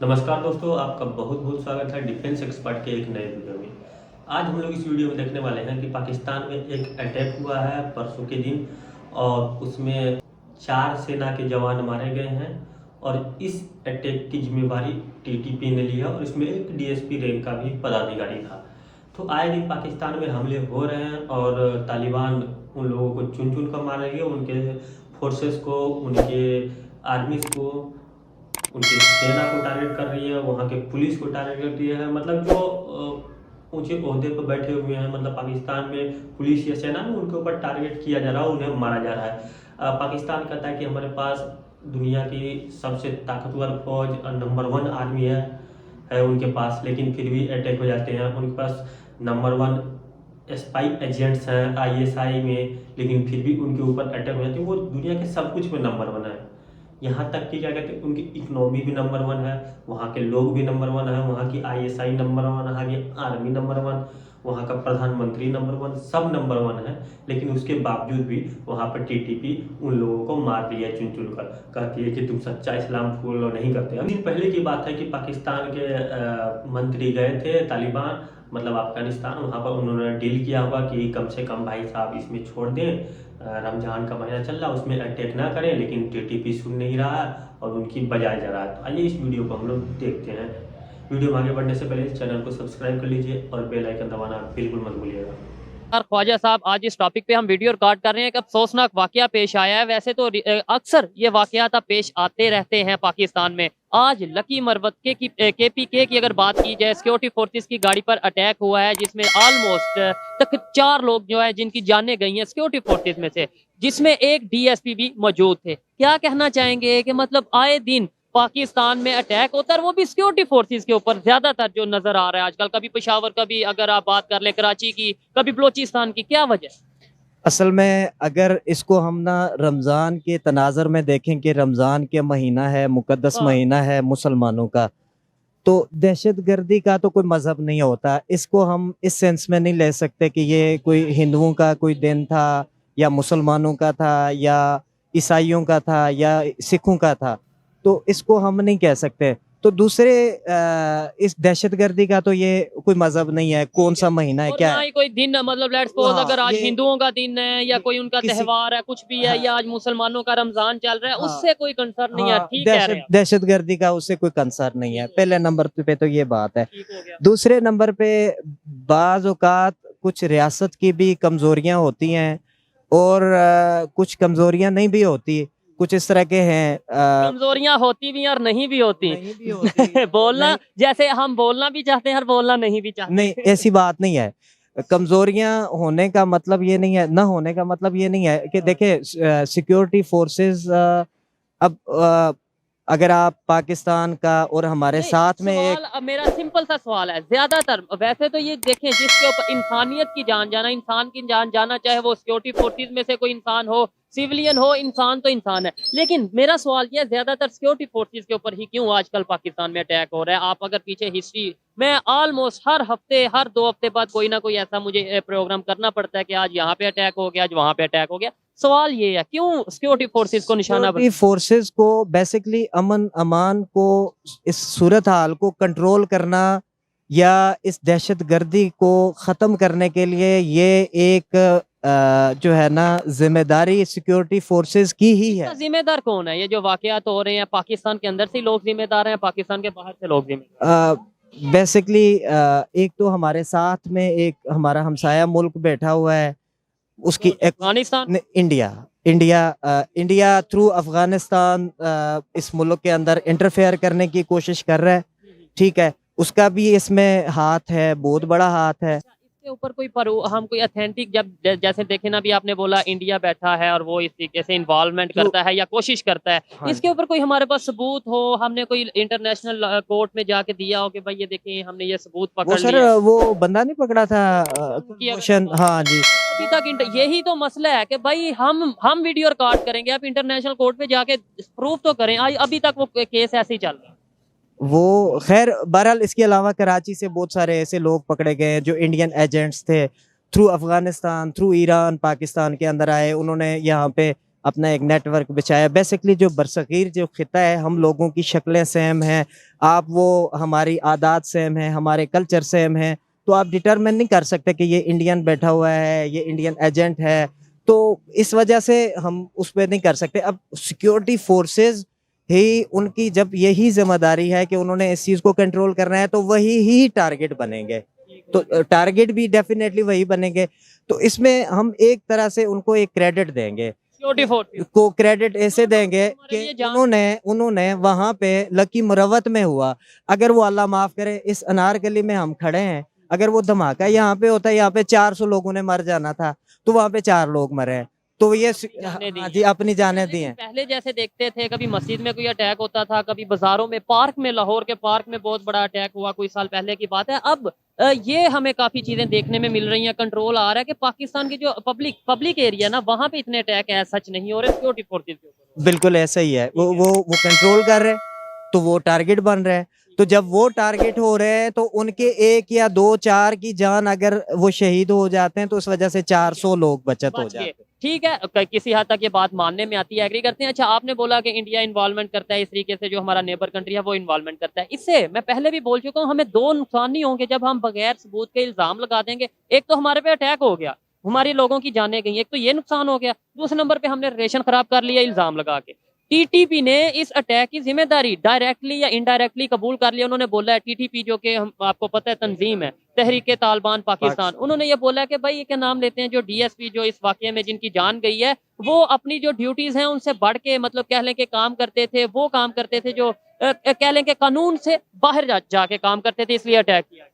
नमस्कार दोस्तों, आपका बहुत बहुत स्वागत है डिफेंस एक्सपर्ट के एक नए वीडियो में। आज हम लोग इस वीडियो में देखने वाले हैं कि पाकिस्तान में एक अटैक हुआ है परसों के दिन और उसमें 4 सेना के जवान मारे गए हैं और इस अटैक की जिम्मेवारी टीटीपी ने ली है और इसमें एक डीएसपी रैंक का भी पदाधिकारी था। तो आए दिन पाकिस्तान में हमले हो रहे हैं और तालिबान उन लोगों को चुन चुन कर मार रही है, उनके फोर्सेस को, उनके आर्मीज को, उनकी सेना को टारगेट कर रही है, वहाँ के पुलिस को टारगेट कर रही है। मतलब जो ऊंचे ओहदे पर बैठे हुए हैं, मतलब पाकिस्तान में पुलिस या सेना में, उनके ऊपर टारगेट किया जा रहा है, उन्हें मारा जा रहा है। पाकिस्तान कहता है कि हमारे पास दुनिया की सबसे ताकतवर फौज और नंबर 1 आर्मी है उनके पास, लेकिन फिर भी अटैक हो जाते हैं। उनके पास नंबर 1 स्पाई एजेंट्स हैं आईएसआई में, लेकिन फिर भी उनके ऊपर अटैक हो जाते हैं। वो दुनिया के सब कुछ में नंबर 1 है, यहाँ तक कि क्या कहते हैं उनकी इकोनॉमी भी नंबर 1 है, वहाँ के लोग भी नंबर 1 है, वहाँ की आईएसआई नंबर 1, वहाँ की आर्मी नंबर 1, वहाँ का प्रधानमंत्री नंबर 1, सब नंबर 1 है। लेकिन उसके बावजूद भी वहाँ पर टीटीपी उन लोगों को मार रही है चुन चुन कर। कहती है कि तुम सच्चा इस्लाम फॉलो नहीं करते। अभी पहले की बात है कि पाकिस्तान के मंत्री गए थे तालिबान, मतलब अफगानिस्तान, वहाँ पर उन्होंने डील किया हुआ कि कम से कम भाई साहब इसमें छोड़ दें, रमजान का महीना चल रहा है उसमें अटैक ना करें, लेकिन टीटीपी सुन नहीं रहा है और उनकी बजाय जा रहा है। तो आइए इस वीडियो को हम लोग देखते हैं। वीडियो में आगे बढ़ने से पहले इस चैनल को सब्सक्राइब कर लीजिए और बेल आइकन दबाना बिल्कुल मत भूलिएगा। ख्वाजा साहब, आज इस टॉपिक पे हम वीडियो रिकॉर्ड कर रहे हैं कि अफसोसनाक वाकया पेश आया है। वैसे तो अक्सर ये वाकयात पेश आते रहते हैं पाकिस्तान में। आज लकी मरवत की केपीके की अगर बात की जाए, सिक्योरिटी फोर्सेस की गाड़ी पर अटैक हुआ है जिसमें ऑलमोस्ट तक 4 लोग जो है जिनकी जानें गई हैं सिक्योरिटी फोर्सेस में से, जिसमें एक डीएसपी भी मौजूद थे। क्या कहना चाहेंगे कि मतलब आए दिन पाकिस्तान में अटैक होता है, वो भी सिक्योरिटी फोर्सेस के ऊपर ज्यादातर जो नजर आ रहा है आजकल। कभी पेशावर, कभी अगर आप बात कर ले कराची की, कभी बलोचिस्तान की, क्या वजह? असल में अगर इसको हम ना रमज़ान के तनाज़र में देखें कि रमज़ान के महीना है, मुकद्दस महीना है मुसलमानों का, तो दहशतगर्दी का तो कोई मजहब नहीं होता। इसको हम इस सेंस में नहीं ले सकते कि ये कोई हिंदुओं का कोई दिन था या मुसलमानों का था या ईसाइयों का था या सिखों का था, तो इसको हम नहीं कह सकते। तो दूसरे इस दहशतगर्दी का तो ये कोई मजहब नहीं है, कौन सा महीना है, और क्या ना है। ही कोई दिन, मतलब लेट्स सपोज हाँ, अगर आज ये हिंदुओं का दिन है या कोई उनका किसी त्योहार है, कुछ भी है, हाँ, या आज मुसलमानों का रमजान चल रहा है, हाँ, उससे कोई कंसर्न नहीं है। हाँ, ठीक कह रहे हैं आप। दहशतगर्दी का उससे कोई कंसर्न नहीं है। पहले नंबर पे तो ये बात है। ठीक हो गया। दूसरे नंबर पे बाज औकात कुछ रियासत की भी कमजोरियां होती हैं और कुछ कमजोरियां नहीं भी होती। कुछ इस तरह के हैं, कमजोरियां होती भी हैं और नहीं भी होती। नहीं भी होती बोलना नहीं, जैसे हम बोलना भी चाहते हैं और बोलना नहीं भी चाहते। नहीं ऐसी बात नहीं है। कमजोरियां होने का मतलब ये नहीं है, ना होने का मतलब ये नहीं है कि देखिए सिक्योरिटी फोर्सेस अब अगर आप पाकिस्तान का और हमारे नहीं, साथ में एक सवाल अब मेरा सिंपल सा सवाल है। ज्यादातर वैसे तो ये देखें, जिसके ऊपर इंसानियत की जान जाना, इंसान की जान जाना, चाहे वो सिक्योरिटी फोर्सेस में से कोई इंसान हो, सिविलियन हो, इंसान तो इंसान है। लेकिन मेरा सवाल ये है, ज्यादातर सिक्योरिटी फोर्सेस के ऊपर ही क्यों आजकल पाकिस्तान में अटैक हो रहा है? आप अगर पीछे हिस्ट्री में ऑलमोस्ट हर हफ्ते, हर 2 हफ्ते बाद कोई ना कोई ऐसा मुझे प्रोग्राम करना पड़ता है कि आज यहाँ पे अटैक हो गया, आज वहां पे अटैक हो गया। सवाल ये है, क्यों सिक्योरिटी फोर्सेस को निशाना सिक्योरिटी फोर्सेस को बेसिकली अमन अमान को, इस सूरत हाल को कंट्रोल करना या इस दहशतगर्दी को खत्म करने के लिए ये एक जो है ना जिम्मेदारी सिक्योरिटी फोर्सेस की ही है। जिम्मेदार कौन है? ये जो वाकयात हो रहे हैं, पाकिस्तान के अंदर से लोग जिम्मेदार हैं, पाकिस्तान के बाहर से लोग जिम्मेदार? बेसिकली एक तो हमारे साथ में एक हमारा हमसाया मुल्क बैठा हुआ है, उसकी Afghanistan. India India India through Afghanistan इस मुल्क के अंदर इंटरफेयर करने की कोशिश कर रहा है। ठीक है, उसका भी इसमें हाथ है, बहुत बड़ा हाथ है। इसके ऊपर कोई हम कोई अथेंटिक, जब जैसे देखे ना, भी आपने बोला इंडिया बैठा है और वो इस तरीके से इन्वॉल्वमेंट करता है या कोशिश करता है, हाँ, इसके ऊपर कोई हमारे पास सबूत हो, हमने कोई इंटरनेशनल कोर्ट में जाके दिया हो कि भाई ये देखिए हमने ये सबूत वो पकड़ सर लिया? वो बंदा नहीं पकड़ा था कि अगर क्वेश्चन, हाँ जी। अभी तक यही तो मसला है कि भाई हम वीडियो रिकॉर्ड करेंगे, आप इंटरनेशनल कोर्ट पे जाके प्रूफ तो करें। अभी तक वो केस ऐसे ही चल रहा है। वो खैर बहरहाल इसके अलावा कराची से बहुत सारे ऐसे लोग पकड़े गए हैं जो इंडियन एजेंट्स थे, through Afghanistan, through Iran Pakistan के अंदर आए। उन्होंने यहाँ पे अपना एक नेटवर्क बिछाया। बेसिकली जो बरसगीर जो खिता है, हम लोगों की शक्लें सेम हैं, आप वो हमारी आदात सेम है, हमारे कल्चर सेम है, तो आप डिटरमिन नहीं कर सकते कि ये इंडियन बैठा हुआ है, ये इंडियन एजेंट है। तो इस वजह से हम उस पर नहीं कर सकते। अब सिक्योरिटी फोर्सेस ही उनकी जब यही जिम्मेदारी है कि उन्होंने इस चीज को कंट्रोल करना है, तो वही ही टारगेट बनेंगे, तो टारगेट भी डेफिनेटली वही बनेंगे। तो इसमें हम एक तरह से उनको एक क्रेडिट देंगे, सिक्योरिटी फोर्स को क्रेडिट ऐसे देंगे हमारे लिए कि जान- उन्होंने वहां पे लकी मुरवत में हुआ, अगर वो अल्लाह माफ करे इस अनारकली में हम खड़े हैं, अगर वो धमाका यहाँ पे होता, यहाँ पे 400 लोगों ने मर जाना था, तो वहां पे 4 लोग मरे हैं। तो ये जाने दी हाँ है। जी, अपनी जाने दी लेकिन हैं। पहले जैसे देखते थे, कभी मस्जिद में कोई अटैक होता था, कभी बाजारों में, पार्क में, लाहौर के पार्क में बहुत बड़ा अटैक हुआ, कोई साल पहले की बात है। अब ये हमें काफी चीजें देखने में मिल रही हैं, कंट्रोल आ रहा है कि पाकिस्तान की जो पब्लिक एरिया ना, वहां पे इतने अटैक है सच नहीं हो रहे सिक्योरिटी फोर्सेज के ऊपर। बिल्कुल ऐसा ही है, वो कंट्रोल कर रहे हैं, तो वो टारगेट बन रहे हैं। तो जब वो टारगेट हो रहे हैं, तो उनके 1 या 2 4 की जान अगर वो शहीद हो जाते हैं, तो उस वजह से 400 लोग बचत हो बच जाते गए। हैं। ठीक है, किसी हद तक ये बात मानने में आती है, एग्री करते हैं। अच्छा, आपने बोला कि इंडिया इन्वॉल्वमेंट करता है इस तरीके से, जो हमारा नेबर कंट्री है वो इन्वॉल्वमेंट करता है। इससे मैं पहले भी बोल चुका हूँ, हमें 2 नुकसान नहीं होंगे जब हम बगैर सबूत के इल्जाम लगा देंगे। एक तो हमारे पे अटैक हो गया, हमारी लोगों की जानें गई, एक तो ये नुकसान हो गया। दूसरे नंबर पे हमने रिलेशन खराब कर लिया इल्जाम लगा के। टीटीपी ने इस अटैक की जिम्मेदारी डायरेक्टली या इनडायरेक्टली कबूल कर लिया। उन्होंने बोला है, टीटीपी जो कि हम आपको पता है तंजीम है, तहरीक तालिबान पाकिस्तान, उन्होंने ये बोला कि भाई ये क्या नाम लेते हैं, जो डीएसपी जो इस वाकये में जिनकी जान गई है, वो अपनी जो ड्यूटीज हैं उनसे बढ़ के, मतलब कह लें कि काम करते थे, वो काम करते थे जो कह लें कि कानून से बाहर जाके काम करते थे, इसलिए अटैक किया।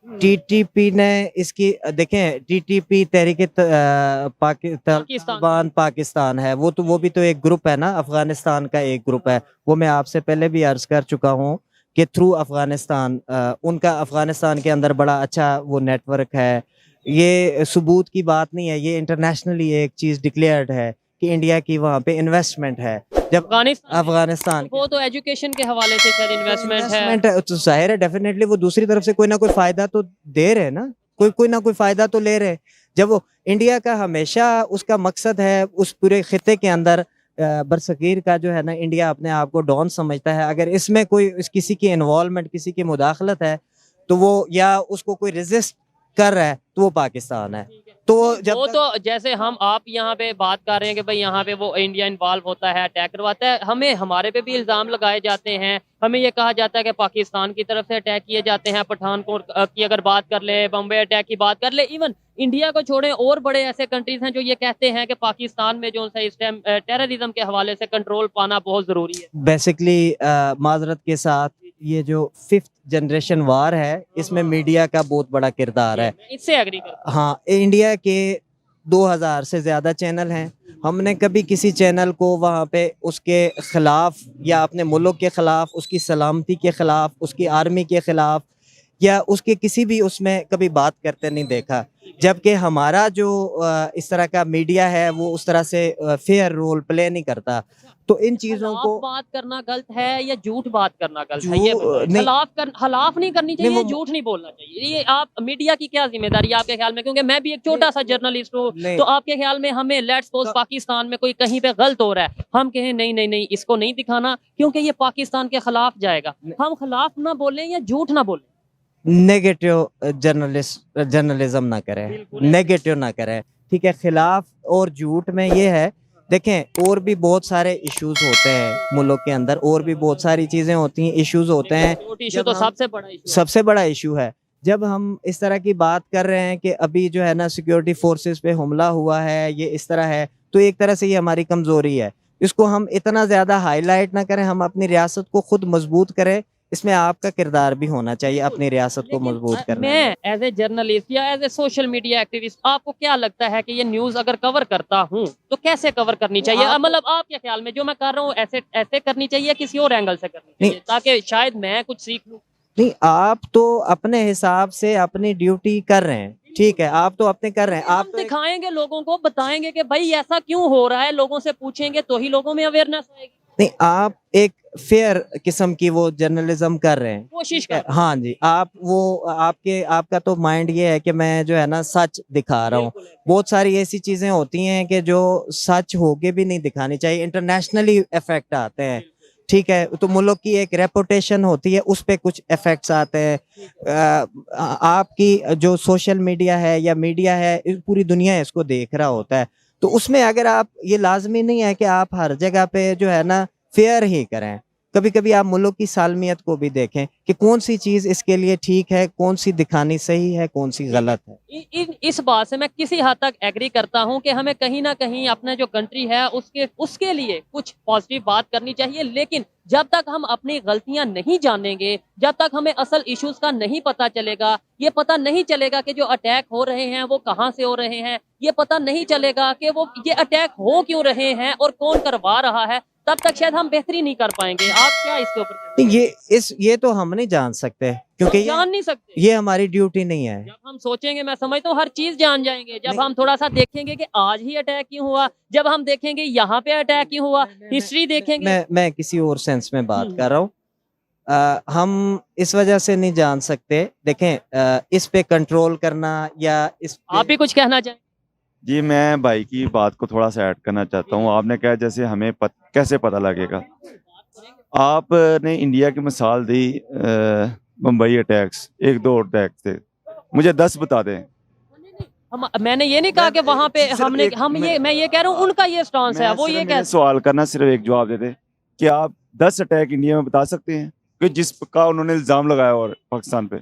टीटीपी ने इसकी देखें, टीटीपी तहरीक तालिबान पाकिस्तान है, वो भी तो एक ग्रुप है ना, अफगानिस्तान का एक ग्रुप है। वो मैं आपसे पहले भी अर्ज कर चुका हूँ कि थ्रू अफगानिस्तान उनका अफगानिस्तान के अंदर बड़ा अच्छा वो नेटवर्क है। ये सबूत की बात नहीं है, ये इंटरनेशनली एक चीज डिक्लेयर्ड है कि इंडिया की वहाँ पे इन्वेस्टमेंट है। जब अफगानिस्तान वो तो एजुकेशन के हवाले से शायद इन्वेस्टमेंट है। तो जाहिर है डेफिनेटली वो दूसरी तरफ से कोई ना कोई फायदा तो दे रहे हैं ना, कोई ना कोई फायदा तो ले रहे हैं। जब वो इंडिया का हमेशा उसका मकसद है उस पूरे खिते के अंदर बरसगीर का जो है ना, इंडिया अपने आप को डॉन समझता है। अगर इसमें कोई किसी की इन्वॉल्वमेंट, किसी की मुदाखलत है, तो वो या उसको कोई रेजिस्ट कर रहा है, तो वो पाकिस्तान है। तो जब वो तो जैसे हम आप यहाँ पे बात कर रहे हैं कि भाई यहाँ पे वो इंडिया इन्वॉल्व होता है, अटैक करवाता है, हमें हमारे पे भी इल्जाम लगाए जाते हैं, हमें ये कहा जाता है कि पाकिस्तान की तरफ से अटैक किए जाते हैं। पठानकोट की अगर बात कर ले, बम्बे अटैक की बात कर ले, इवन इंडिया को छोड़े और बड़े ऐसे कंट्रीज हैं जो ये कहते हैं कि पाकिस्तान में जो इस टाइम टेररिज्म के हवाले से कंट्रोल पाना बहुत जरूरी है। बेसिकली माजरत के साथ ये जो 5th जनरेशन वार है, इसमें मीडिया का बहुत बड़ा किरदार है। इससे एग्री कर। हाँ, इंडिया के 2000 से ज्यादा चैनल हैं। हमने कभी किसी चैनल को वहाँ पे उसके खिलाफ या अपने मुल्क के खिलाफ, उसकी सलामती के खिलाफ, उसकी आर्मी के खिलाफ या उसके किसी भी उसमें कभी बात करते नहीं देखा। जबकि हमारा जो इस तरह का मीडिया है, वो उस तरह से फेयर रोल प्ले नहीं करता। तो इन चीजों को बात करना गलत है या झूठ बात करना गलत है? ये नहीं, हलाफ नहीं करनी चाहिए, नहीं, वो झूठ नहीं बोलना चाहिए। ये आप मीडिया की क्या जिम्मेदारी है आपके ख्याल में? क्योंकि मैं भी एक छोटा सा जर्नलिस्ट हूँ, तो आपके ख्याल में हमें लेट्स सपोज पाकिस्तान में कोई कहीं पे गलत हो रहा है, हम कहें नहीं नहीं नहीं इसको नहीं दिखाना क्योंकि ये पाकिस्तान के खिलाफ जाएगा, हम खिलाफ ना बोलें या झूठ ना बोलें? नेगेटिव जर्नलिज्म ना करें, नेगेटिव ना करें, ठीक है। खिलाफ और झूठ में ये है, देखें और भी बहुत सारे इश्यूज होते हैं मुल्क के अंदर, और भी बहुत सारी चीजें होती हैं, इश्यूज होते हैं। इशू तो सबसे बड़ा इशू है। जब हम इस तरह की बात कर रहे हैं कि अभी जो है ना सिक्योरिटी फोर्सेस पे हमला हुआ है, ये इस तरह है, तो एक तरह से ये हमारी कमजोरी है। इसको हम इतना ज्यादा हाईलाइट ना करें, हम अपनी रियासत को खुद मजबूत करें। इसमें आपका किरदार भी होना चाहिए अपनी रियासत को मजबूत करने में। मैं एज ए जर्नलिस्ट या as a social media activist, आपको क्या लगता है कि ये न्यूज अगर कवर करता हूँ तो कैसे कवर करनी चाहिए? मतलब आपके ख्याल में जो मैं कर रहा हूँ ऐसे ऐसे करनी चाहिए, किसी और एंगल से करनी चाहिए, ताकि शायद मैं कुछ सीख लूँ? नहीं, आप तो अपने हिसाब से अपनी ड्यूटी कर रहे हैं, ठीक है, आप तो अपने कर रहे हैं। आप दिखाएंगे लोगों को, बताएंगे कि भाई ऐसा क्यों हो रहा है, लोगों से पूछेंगे तो ही लोगों में अवेयरनेस आएगी। नहीं, आप एक फेयर किस्म की वो जर्नलिज्म कर रहे हैं। कोशिश कर हाँ जी, आप वो आपका तो माइंड ये है कि मैं जो है ना सच दिखा रहा हूँ। बहुत सारी ऐसी चीजें होती हैं कि जो सच होके भी नहीं दिखानी चाहिए, इंटरनेशनली इफेक्ट आते हैं। ठीक है, तो मुल्क की एक रेपुटेशन होती है, उस पे कुछ इफेक्ट्स आते हैं। आपकी जो सोशल मीडिया है या मीडिया है, पूरी दुनिया इसको देख रहा होता है। तो उसमें अगर आप, ये लाजमी नहीं है कि आप हर जगह पे जो है ना फेयर ही करें। कभी कभी आप मुल्क की सालमियत को भी देखें कि कौन सी चीज इसके लिए ठीक है, कौन सी दिखानी सही है, कौन सी गलत है। इस बात से मैं किसी हद तक एग्री करता हूं कि हमें कहीं ना कहीं अपना जो कंट्री है उसके लिए कुछ पॉजिटिव बात करनी चाहिए, लेकिन जब तक हम अपनी गलतियां नहीं जानेंगे, जब तक हमें असल इश्यूज का नहीं पता चलेगा, ये पता नहीं चलेगा कि जो अटैक हो रहे हैं वो कहां से हो रहे हैं, ये पता नहीं चलेगा कि वो ये अटैक हो क्यों रहे हैं और कौन करवा रहा है, तब तक शायद हम बेहतरी नहीं कर पाएंगे। आप क्या इसके ऊपर कहते हैं? ये तो हम नहीं जान सकते, क्योंकि जान नहीं सकते। ये हमारी ड्यूटी नहीं है। जब हम सोचेंगे, मैं समझता हूँ हर चीज जान जाएंगे। जब नहीं। हम थोड़ा सा देखेंगे कि आज ही अटैक क्यों हुआ, जब हम देखेंगे यहाँ पे अटैक क्यों हुआ, हिस्ट्री देखेंगे। मैं किसी और सेंस में बात कर रहा हूँ। हम इस वजह से नहीं जान सकते। देखें, इस पे कंट्रोल करना या इस पे, आप भी कुछ कहना चाहें? जी, मैं भाई की बात को थोड़ा सा ऐड करना चाहता हूँ। आपने कहा जैसे हमें कैसे पता लगेगा। आपने इंडिया की मिसाल दी, मुंबई अटैक्स, 1-2 अटैक थे, मुझे 10 बता दें। मैंने ये नहीं कहा कि वहां पे हमने मैं ये कह रहा हूँ उनका ये स्टांस है, वो ये कह सवाल करना, सिर्फ एक जवाब दे दे कि आप 10 अटैक इंडिया में बता सकते हैं कि जिसका उन्होंने इल्जाम लगाया और पाकिस्तान पे।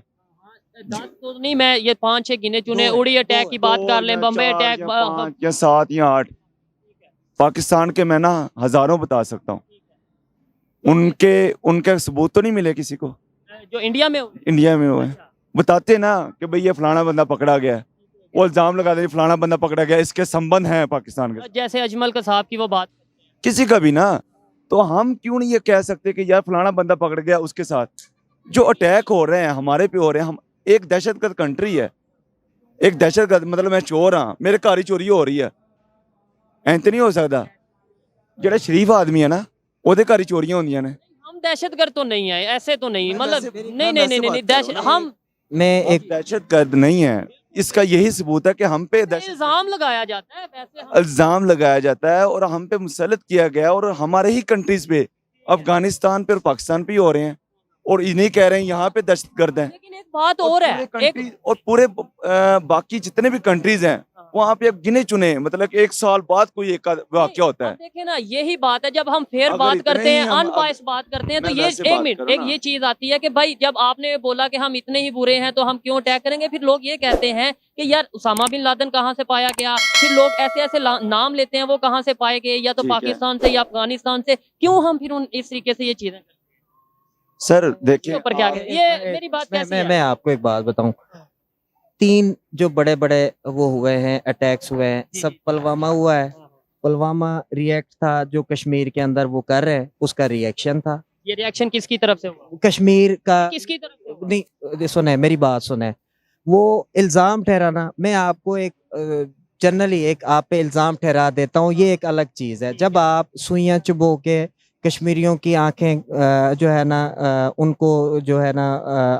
10 तो नहीं, मैं ये 5-6 गिने चुने उड़ी अटैक की बात कर लें, बम्बई अटैक, 5 या 7 या 8 पाकिस्तान के मैं ना हजारों बता सकता हूँ। उनके सबूत तो नहीं मिले किसी को जो इंडिया में हुए हैं। बताते ना कि भाई ये फलाना बंदा पकड़ा गया है, वो इल्जाम लगा दे फलाना बंदा पकड़ा गया, इसके संबंध हैं पाकिस्तान के। जैसे अजमल कसाब की वो बात, किसी का भी ना, तो हम क्यों नहीं ये कह सकते कि यार फलाना बंदा पकड़ गया, उसके साथ जो अटैक हो रहे हैं हमारे पे हो रहे हैं। हम एक दहशतगर्द कंट्री है, एक दहशतगर्द मतलब मैं चोर हाँ, मेरे घर ही चोरी हो रही है, ऐसे नहीं हो सकता। जेड़ा शरीफ आदमी है ना, ओदे घर ही चोरियां होंदियां ने। हम दहशतगर्द तो नहीं है, ऐसे तो नहीं, मतलब नहीं दहशत, हम मैं एक दहशतगर्द नहीं है। इसका यही सबूत है कि हम पे इल्जाम लगाया जाता है, वैसे इल्जाम लगाया जाता है और हम पे मुसल्लत किया गया, और हमारे ही कंट्रीज पे, अफगानिस्तान पे और पाकिस्तान पे ही हो रहे हैं, और इन्हीं कह रहे हैं यहाँ पे दहशतगर्द हैं। लेकिन एक बात और है, और पूरे बाकी जितने भी कंट्रीज हैं वहाँ पे अब गिने चुने, मतलब 1 साल बाद कोई एक वाक्य होता है। देखिए ना, यही बात है, जब हम फेयर अगर बात इतने करते ही हैं, हम- अनबायस्ड बात करते हैं, तो मैं ये वैसे एक बात मिनट, करूं एक ना। ये चीज आती है कि भाई जब आपने बोला कि हम इतने ही बुरे हैं तो हम क्यों अटैक करेंगे, फिर लोग ये कहते हैं कि यार उसामा बिन लादेन कहाँ से पाया गया, फिर लोग ऐसे ऐसे नाम लेते हैं, वो कहाँ से पाए गए, या तो ठीक है। पाकिस्तान से या अफगानिस्तान से, क्यों हम फिर इस तरीके से ये चीजें करते हैं? सर देखिए, ऊपर क्या कहते हैं? ये मेरी बात कैसी है? मैं आपको एक बात बताऊं। 3 जो बड़े बड़े वो हुए हैं, अटैक्स हुए हैं, सब पुलवामा हुआ है। पुलवामा रिएक्ट था जो कश्मीर के अंदर वो कर रहे हैं, उसका रिएक्शन था। ये रिएक्शन किसकी तरफ से हुआ, कश्मीर का किसकी तरफ से हुआ? नहीं, सुने मेरी बात सुने। वो इल्जाम ठहराना, मैं आपको एक जनरली एक आप पे इल्जाम ठहरा देता हूँ, ये एक अलग चीज है। जब आप सुइयां चुबो के कश्मीरियों की आंखें जो है ना उनको जो है ना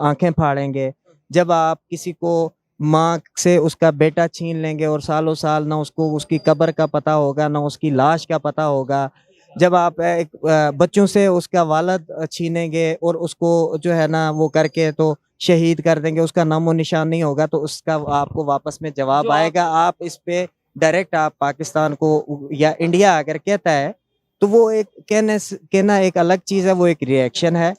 आंखें फाड़ेंगे, जब आप किसी को माँ से उसका बेटा छीन लेंगे और सालों साल ना उसको उसकी कब्र का पता होगा, ना उसकी लाश का पता होगा, जब आप एक बच्चों से उसका वालद छीनेंगे और उसको जो है ना वो करके तो शहीद कर देंगे, उसका नामो निशान नहीं होगा, तो उसका आपको वापस में जवाब आएगा। आप इस पे डायरेक्ट आप पाकिस्तान को या इंडिया अगर कहता है तो वो एक कहना एक अलग चीज है, वो एक रिएक्शन है।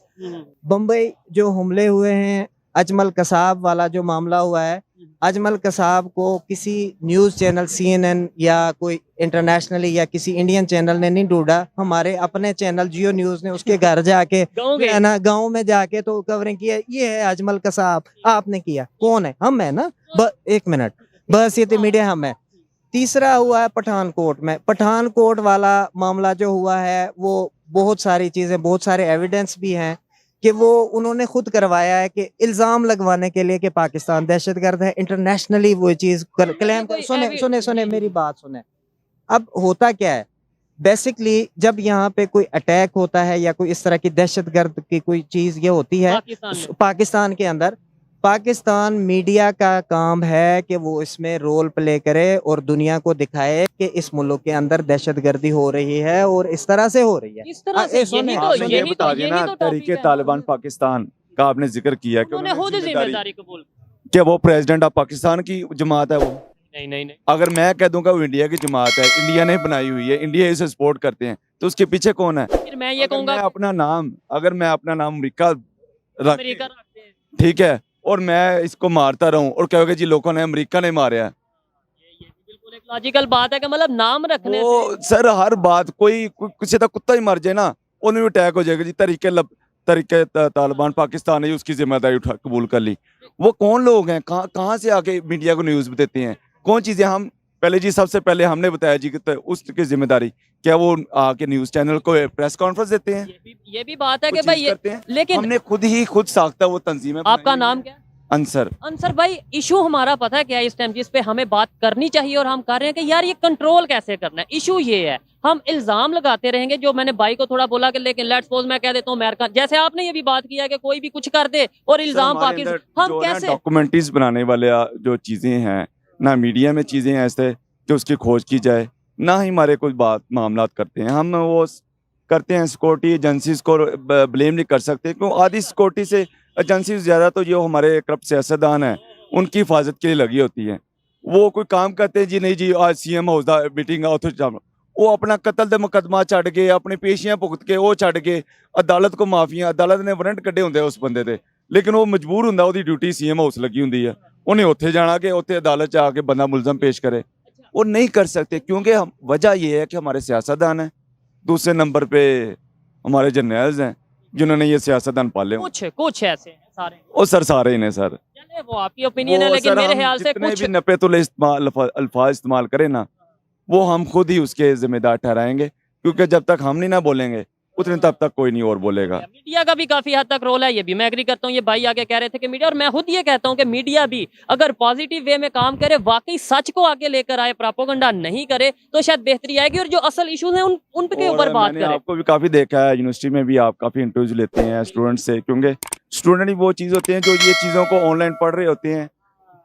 बम्बई जो हमले हुए हैं, अजमल कसाब वाला जो मामला हुआ है, अजमल कसाब को किसी न्यूज चैनल CNN या कोई इंटरनेशनली या किसी इंडियन चैनल ने नहीं ढूंढा, हमारे अपने चैनल जियो न्यूज ने उसके घर जाके है ना, गांव में जाके तो कवरिंग किया, ये है अजमल कसाब। आपने किया, कौन है? हम है ना, एक मिनट, बस ये मीडिया हम है। तीसरा हुआ है पठानकोट में, पठानकोट वाला मामला जो हुआ है, वो बहुत सारी चीजें, बहुत सारे एविडेंस भी हैं कि वो उन्होंने खुद करवाया है कि इल्जाम लगवाने के लिए कि पाकिस्तान दहशतगर्द है, इंटरनेशनली वो चीज क्लेम कर। सुने मेरी बात सुने। अब होता क्या है, बेसिकली जब यहाँ पे कोई अटैक होता है या कोई इस तरह की दहशतगर्द की कोई चीज ये होती है पाकिस्तान में पाकिस्तान के अंदर, पाकिस्तान मीडिया का काम है कि वो इसमें रोल प्ले करे और दुनिया को दिखाए कि इस मुल्क के अंदर दहशतगर्दी हो रही है और इस तरह से हो रही है। इस तरह से सुने, यही तो आपने ये यही बता तो दिया यही ना, तो टॉपिक तहरीके है। तालिबान पाकिस्तान का आपने जिक्र किया कि उन्होंने खुद जिम्मेदारी कबूल। क्या वो प्रेसिडेंट ऑफ पाकिस्तान की जमात है वो? नहीं नहीं नहीं, अगर मैं कह दूंगा वो इंडिया की जमात है, इंडिया ने बनाई हुई है, इंडिया इसे सपोर्ट करते हैं, तो उसके पीछे कौन है? फिर मैं ये कहूंगा अगर मैं अपना नाम अमेरिका रख, अमेरिका रखते हैं। ठीक है, और मैं इसको मारता रहूं और कहोगे जी लोगों ने अमेरिका ने मारा है, ये भी बिल्कुल एक लॉजिकल बात है कि मतलब नाम रखने वो से सर हर बात किसी का कुत्ता ही मर जाए ना उन्हें भी अटैक हो जाएगा जी। तरीके तालिबान पाकिस्तान ने उसकी जिम्मेदारी कबूल कर ली। वो कौन लोग हैं, कहाँ से आके मीडिया को न्यूज़ देते हैं, कौन चीज़ें हम पहले जी सबसे पहले हमने बताया जी कि उसकी जिम्मेदारी क्या वो आके न्यूज़ चैनल को प्रेस कॉन्फ्रेंस देते हैं, ये भी बात है कि कुछ भाई चीज़ ये, करते हैं। लेकिन हमने खुद साख्ता वो तंजीमें आपका बनाई हुई नाम हैं। क्या है? अंसर भाई इशू हमारा पता है क्या है इस टाइम जिस पे हमें बात करनी चाहिए और हम कर रहे हैं कि यार ये कंट्रोल कैसे करना है। इशू ये है हम इल्जाम लगाते रहेंगे, जो मैंने भाई को थोड़ा बोला कि लेकिन लेट्स सपोज मैं कह देता हूँ अमेरिका, जैसे आपने ये भी बात किया कि कोई भी कुछ कर दे और इल्जाम पाकिस्तान, हम कैसे डॉक्यूमेंट्रीज बनाने वाले जो चीजें हैं ना, मीडिया में चीजें ऐसे कि उसकी खोज की जाए, ना ही हमारे कुछ बात मामला करते हैं, हम वो करते हैं सिक्योरिटी एजेंसीज को ब्लेम नहीं कर सकते, क्यों आधी सिक्योरिटी से एजेंसी ज़्यादा तो जो हमारे करप्ट सियासतदान हैं उनकी हिफाजत के लिए लगी होती हैं। वो कोई काम करते हैं जी, नहीं जी आज CM हाउस दा मीटिंग वो अपना कत्ल दे मुकदमा छड़ के अपनी पेशियां भुगत के वो छड़ के अदालत को माफिया, अदालत ने वारंट कड्ढे होंदे उस बंदे दे, लेकिन वो मजबूर हुंदा, ਉਹਦੀ ड्यूटी CM हाउस लगी हुंदी है, उन्हें उत्थे जाना कि उत्थे अदालत च आके बंदा मुलजम पेश करे, वो नहीं कर सकते क्योंकि हम वजह ये है कि हमारे सियासतदान हैं, दूसरे नंबर पे हमारे जर्नल्स हैं जिन्होंने ये सियासतदान पाले हों। कुछ ऐसे हैं सारे, ओ सर सारे ही ने सर, चले वो आपकी ओपिनियन है, लेकिन मेरे ख्याल से जितने कुछ भी नपे तुले अल्फाज इस्तेमाल करें ना, वो हम खुद ही उसके जिम्मेदार ठहराएंगे, क्योंकि जब तक हम नहीं ना बोलेंगे उतने तब तक कोई नहीं और बोलेगा। मीडिया का भी काफी हद तक रोल है, ये भी मैं एग्री करता हूँ। ये भाई आगे कह रहे थे कि मीडिया, और मैं खुद ये कहता हूँ कि मीडिया भी अगर पॉजिटिव वे में काम करे, वाकई सच को आगे लेकर आए, प्रोपेगेंडा नहीं करे, तो शायद बेहतरी आएगी और जो असल इश्यूज हैं उन पे के ऊपर बात करे। आपको भी काफी देखा है यूनिवर्सिटी में भी, आप काफी इंटरव्यू लेते हैं स्टूडेंट से, क्योंकि स्टूडेंट ही वो चीज होते हैं जो ये चीजों को ऑनलाइन पढ़ रहे होते हैं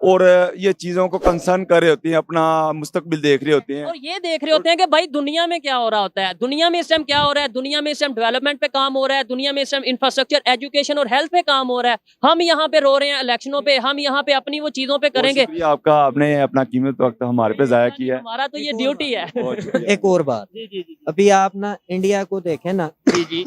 और ये चीजों को कंसर्न कर रहे होते हैं, अपना मुस्तकबिल देख रहे होते हैं, और ये देख रहे होते हैं कि भाई दुनिया में क्या हो रहा होता है, दुनिया में इस टाइम क्या हो रहा है, दुनिया में इस टाइम डेवलपमेंट पे काम हो रहा है, दुनिया में इस टाइम इंफ्रास्ट्रक्चर, एजुकेशन और हेल्थ पे काम हो रहा है। हम यहाँ पे रो रहे हैं इलेक्शनों पे, हम यहाँ पे अपनी वो चीजों पे करेंगे। शुक्रिया आपका, आपने अपना कीमती वक्त हमारे पे जाया किया है। हमारा तो ये ड्यूटी है। बहुत शुक्रिया। एक और बात, जी जी जी अभी आप ना इंडिया को देखें ना, जी जी,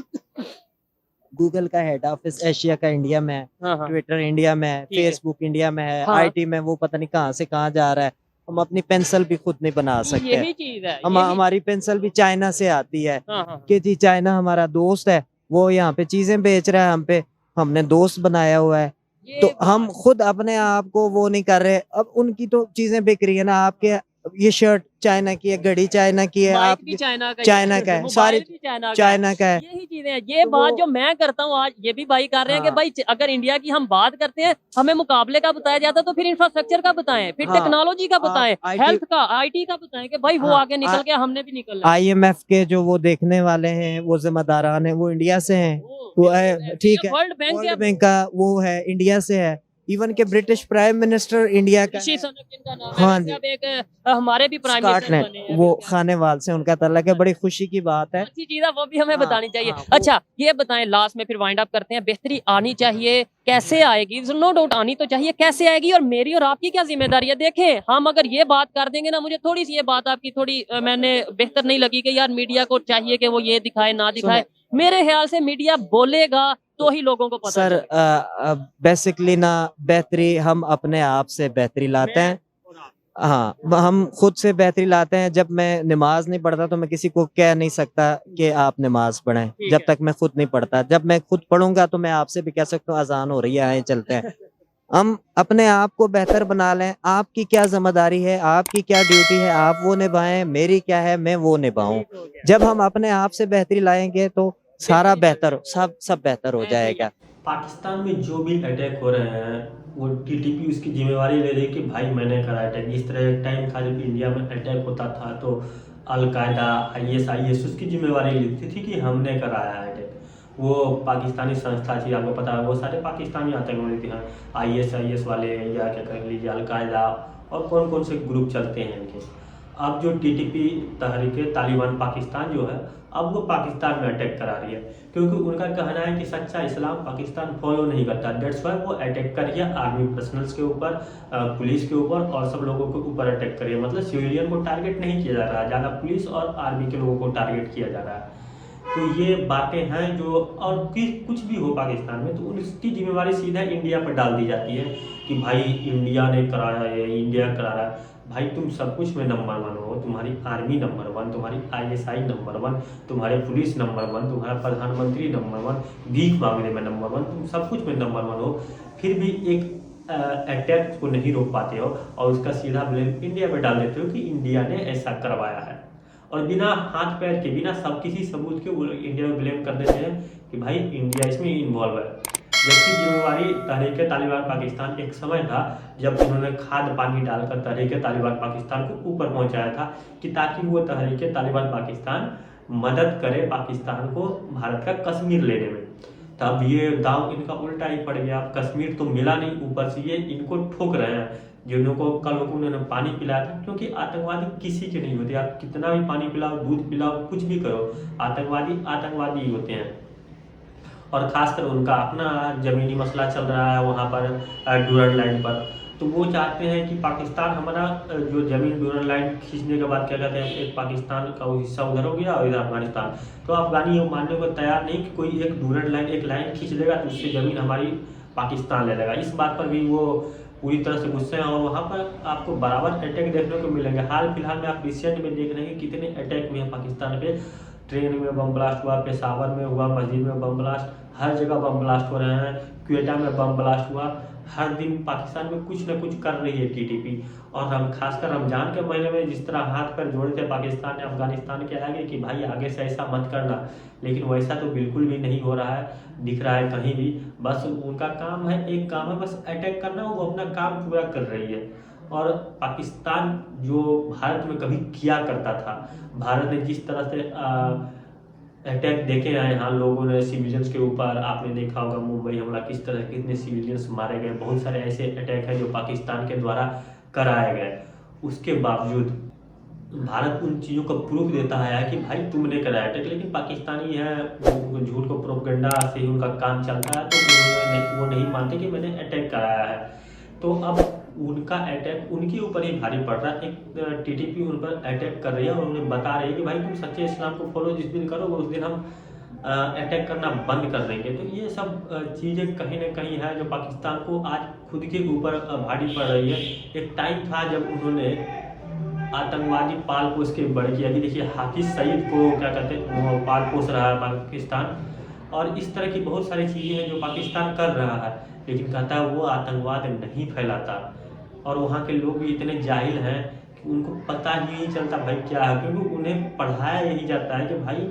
गूगल का हेड ऑफिस एशिया का इंडिया में है, हाँ हाँ ट्विटर इंडिया में है, ठीक है। फेसबुक इंडिया में है, हाँ। आईटी में वो पता नहीं कहाँ से कहाँ जा रहा है। हम अपनी पेंसिल भी खुद नहीं बना सकते, यही चीज है, हमारी पेंसिल भी चाइना से आती है हाँ हाँ कि जी चाइना हमारा दोस्त है, वो यहाँ पे चीजें बेच रहा है, हम पे हमने दोस्त बनाया हुआ है, ये तो हम खुद अपने आप को वो नहीं कर रहे। अब उनकी तो चीजें बिक रही है ना, आपके ये शर्ट चाइना की है, घड़ी चाइना की है, माइक आप भी चाइना का चाइना का है, मोबाइल सारी भी चाइना का चाइना का है। यही चीजें हैं। ये तो बात वो- जो मैं करता हूँ आज, ये भी भाई कर रहे हैं कि हाँ। भाई अगर इंडिया की हम बात करते हैं, हमें मुकाबले का बताया जाता है, तो फिर इंफ्रास्ट्रक्चर का बताएं, फिर हाँ। टेक्नोलॉजी का बताएं, IT हेल्थ का, आईटी का बताएं कि भाई वो हाँ, आगे निकल के हमने भी निकलना है। IMF के जो वो देखने वाले हैं, वो जिम्मेदारान है, वो इंडिया से हैं, वो है, ठीक है, वर्ल्ड बैंक वर्ल्ड बैंक का वो है, इंडिया से है, इवन के ब्रिटिश प्राइम मिनिस्टर इंडिया का ऋषि है। सुनक जिनका नाम है, हाँ वैसे जी। अब एक हमारे भी प्राइम मिनिस्टर बने स्कॉटलैंड, हैं। वो खानेवाल से उनका तल्लक है, बड़ी खुशी की बात है। अच्छी चीज है, वो भी हमें हाँ, बतानी चाहिए। हाँ, वो- अच्छा ये बताएं, लास्ट में फिर वाइंड अप करते हैं, बेहतरी आनी चाहिए, कैसे आएगी? नो डाउट आनी तो चाहिए, कैसे आएगी और मेरी और आपकी क्या जिम्मेदारी है? देखें हम अगर ये बात कर देंगे ना, मुझे थोड़ी सी ये बात आपकी थोड़ी मैंने बेहतर नहीं लगी कि यार मीडिया को चाहिए कि वो ये दिखाए ना दिखाए। मेरे ख्याल से मीडिया बोलेगा तो ही लोगों को पता सर चलेगा। बेसिकली ना, बेहतरी हम अपने आप से बेहतरी लाते हैं। हाँ, हम खुद से बेहतरी लाते हैं। जब मैं नमाज नहीं पढ़ता तो मैं किसी को कह नहीं सकता कि आप नमाज पढ़ें, ठीक जब है। तक मैं खुद नहीं पढ़ता। जब मैं खुद पढ़ूंगा तो मैं आपसे भी कह सकता हूँ अजान हो रही है, आए चलते हैं। हम अपने आप को बेहतर बना लें। आपकी क्या जिम्मेदारी है, आपकी क्या ड्यूटी है, आप वो निभाएं, मेरी क्या है, मैं वो निभाऊं। जब हम अपने आप से बेहतरी लाएंगे तो सारा बेहतर, सब बेहतर हो जाएगा। पाकिस्तान में जो भी अटैक हो रहे हैं वो टीटीपी उसकी जिम्मेवारी ले रही है कि भाई मैंने करा अटैक। जिस तरह एक टाइम था जब इंडिया में अटैक होता था तो अलकायदा, IS उसकी जिम्मेवारी लेती थी कि हमने कराया है अटैक। वो पाकिस्तानी संस्था थी, आपको पता है, वो सारे पाकिस्तानी आतंकवादी थे। IS वाले या क्या कह लीजिए अलकायदा और कौन कौन से ग्रुप चलते हैं इनके। अब जो TTP तहरीक तालिबान पाकिस्तान जो है, अब वो पाकिस्तान में अटैक करा रही है, क्योंकि उनका कहना है कि सच्चा इस्लाम पाकिस्तान फॉलो नहीं करता। डेट्स वाई वो अटैक कर रही है आर्मी पर्सनल्स के ऊपर, पुलिस के ऊपर और सब लोगों के ऊपर अटैक कर रही है। मतलब सिविलियन को टारगेट नहीं किया जा रहा है, ज़्यादा पुलिस और आर्मी के लोगों को टारगेट किया जा रहा है। तो ये बातें हैं जो, और कुछ भी हो पाकिस्तान में तो उसकी जिम्मेवारी सीधा इंडिया पर डाल दी जाती है कि भाई इंडिया ने कराया है, इंडिया करा रहा है। भाई तुम सब कुछ में नंबर 1 हो, तुम्हारी आर्मी नंबर 1, तुम्हारी ISI नंबर 1, तुम्हारे पुलिस नंबर 1, तुम्हारा प्रधानमंत्री नंबर 1, भीख मांगने में नंबर 1, तुम सब कुछ में नंबर 1 हो, फिर भी एक अटैक को नहीं रोक पाते हो और उसका सीधा ब्लेम इंडिया पर डाल देते हो कि इंडिया ने ऐसा करवाया है। और बिना हाथ पैर के, बिना किसी सबूत के वो इंडिया को ब्लेम कर देते हैं कि भाई इंडिया इसमें इन्वॉल्व है। जबकि जिम्मेवारी तहरीक तालिबान पाकिस्तान, एक समय था जब उन्होंने खाद पानी डालकर तहरीक तालिबान पाकिस्तान को ऊपर पहुंचाया था कि ताकि वो तहरीक तालिबान पाकिस्तान मदद करे पाकिस्तान को भारत का कश्मीर लेने में। तब ये दांव इनका उल्टा ही पड़ गया, कश्मीर तो मिला नहीं, ऊपर से ये इनको ठोक रहे हैं। जिनको कल उन्होंने पानी पिलाया था, क्योंकि आतंकवादी किसी के नहीं होते, आप कितना भी पानी पिलाओ, दूध पिलाओ, कुछ भी करो, आतंकवादी ही होते हैं। और खासकर उनका अपना ज़मीनी मसला चल रहा है वहाँ पर डूरन लाइन पर, तो वो चाहते हैं कि पाकिस्तान हमारा जो ज़मीन डूरन लाइन खींचने के बाद क्या कहते हैं, एक पाकिस्तान का वो हिस्सा उधर हो गया और इधर अफगानिस्तान। तो अफगानी ये मानने को तैयार नहीं कि कोई एक डूरन लाइन, एक लाइन खींच देगा तो उससे ज़मीन हमारी पाकिस्तान ले लेगा। इस बात पर भी वो पूरी तरह से गुस्से हैं और वहाँ पर आपको बराबर अटैक देखने को मिलेंगे। हाल फिलहाल में आप रिसेंट में देख रहे हैं कितने अटैक हुए हैं पाकिस्तान पे। ट्रेन में बम ब्लास्ट हुआ, पेशावर में हुआ, मस्जिद में बम ब्लास्ट, हर जगह बम ब्लास्ट हो रहे हैं, क्वेटा में बम ब्लास्ट हुआ। हर दिन पाकिस्तान में कुछ न कुछ कर रही है TTP। और हम खासकर रमजान के महीने में जिस तरह हाथ पैर जोड़े थे पाकिस्तान ने अफगानिस्तान के आगे कि भाई आगे से ऐसा मत करना, लेकिन वैसा तो बिल्कुल भी नहीं हो रहा है, दिख रहा है कहीं भी। बस उनका काम है, एक काम है बस अटैक करना, वो अपना काम पूरा कर रही है। और पाकिस्तान जो भारत में कभी किया करता था, भारत ने जिस तरह से अटैक देखे हैं यहाँ लोगों ने सिविलियंस के ऊपर, आपने देखा होगा मुंबई हमला किस तरह कितने सिविलियंस मारे गए, बहुत सारे ऐसे अटैक हैं जो पाकिस्तान के द्वारा कराए गए। उसके बावजूद भारत उन चीज़ों का प्रूफ देता है कि भाई तुमने कराया अटैक, लेकिन पाकिस्तानी है झूठ को प्रोपेगेंडा से ही उनका काम चलता है, तो वो नहीं मानते कि मैंने अटैक कराया है। तो अब उनका अटैक उनके ऊपर ही भारी पड़ रहा है। एक TTP उन पर अटैक कर रही है और उन्हें बता रही है कि भाई तुम सच्चे इस्लाम को फॉलो जिस दिन करोगे उस दिन हम अटैक करना बंद कर देंगे। तो ये सब चीज़ें कहीं ना कहीं है जो पाकिस्तान को आज खुद के ऊपर भारी पड़ रही है। एक टाइम था जब उन्होंने आतंकवादी पाल पोस के बड़े किया कि देखिए हाफिज सईद को क्या कहते हैं वो पाल पोस रहा है पाकिस्तान, और इस तरह की बहुत सारी चीज़ें हैं जो पाकिस्तान कर रहा है, लेकिन कहता है वो आतंकवाद नहीं फैलाता। और वहाँ के लोग भी इतने जाहिल हैं कि उनको पता ही नहीं चलता भाई क्या है, क्योंकि उन्हें पढ़ाया यही जाता है कि भाई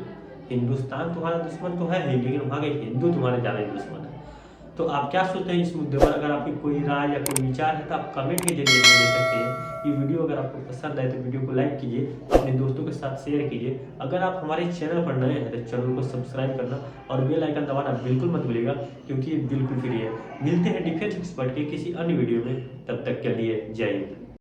हिंदुस्तान तुम्हारा दुश्मन तो है ही, लेकिन वहाँ के हिंदू तुम्हारे ज़्यादा दुश्मन है। तो आप क्या सोचते हैं इस मुद्दे पर? अगर आपकी कोई राय या कोई विचार है तो आप कमेंट के जरिए दे सकते हैं। ये वीडियो अगर आपको पसंद आए तो वीडियो को लाइक कीजिए, अपने दोस्तों के साथ शेयर कीजिए। अगर आप हमारे चैनल पर नए हैं तो चैनल को सब्सक्राइब करना और बेल आइकन दबाना बिल्कुल मत भूलिएगा, क्योंकि ये बिल्कुल फ्री है। मिलते हैं डिफेंस एक्सपर्ट के किसी अन्य वीडियो में, तब तक के लिए जय हिंद।